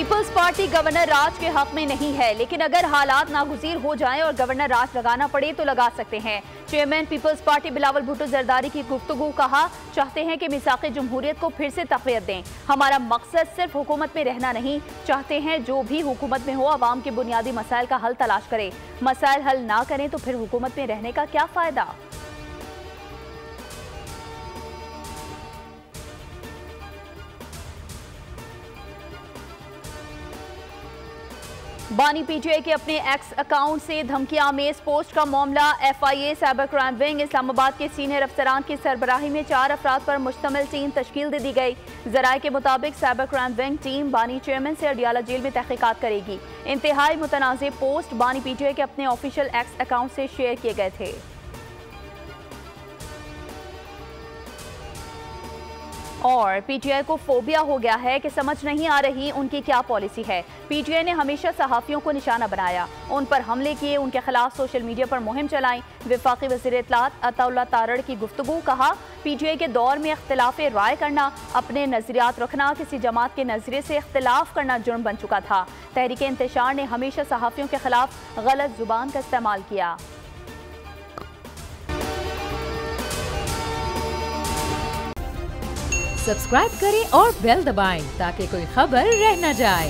Peoples party governor राज के हक में नहीं है, लेकिन अगर हालात नागुज़ीर हो जाएं और गवर्नर राज लगाना पड़े तो लगा सकते हैं। Chairman people's party Bilawal Bhutto Zardari की गुफ्तगू। कहा, चाहते हैं कि मिसाक़े जमहूरियत को फिर से तक़वियत दें। हमारा मकसद सिर्फ हुकूमत में रहना नहीं, चाहते हैं जो भी हुकूमत में हो अवाम के बुनियादी मसाइल का हल तलाश करे। मसाइल हल ना करें तो फिर हुकूमत में रहने का क्या फ़ायदा। बानी पीटीआई के अपने एक्स अकाउंट से धमकियां आमेज पोस्ट का मामला। FIA cyber crime wing Islamabad के सीनियर अफसरान की सरबराही में 4 अफराद पर मुश्तमिल टीम तश्कील दे दी गई। जराये के मुताबिक साइबर क्राइम विंग टीम बानी चेयरमैन से अडियाला जेल में तहकीकात करेगी। इंतहाई मुतनाज़ पोस्ट बानी पीटीआई के अपने ऑफिशियल एक्स अकाउंट से शेयर किए गए थे। और पीटीआई को फोबिया हो गया है कि समझ नहीं आ रही उनकी क्या पॉलिसी है। पीटीआई ने हमेशा सहाफ़ियों को निशाना बनाया, उन पर हमले किए, उनके खिलाफ सोशल मीडिया पर मुहिम चलाई। वफाकी वज़ीर इत्तलात अताउल्लाह तारड़ की गुफ्तगू। कहा, पीटीआई के दौर में इख्तिलाफ राय करना, अपने नज़रियात रखना, किसी जमात के नज़रिए से इख्तिलाफ करना जुर्म बन चुका था। तहरीक इंतशार ने हमेशा सहाफ़ियों के खिलाफ गलत जुबान का इस्तेमाल किया। सब्सक्राइब करें और बेल दबाएं ताकि कोई खबर रह न जाए।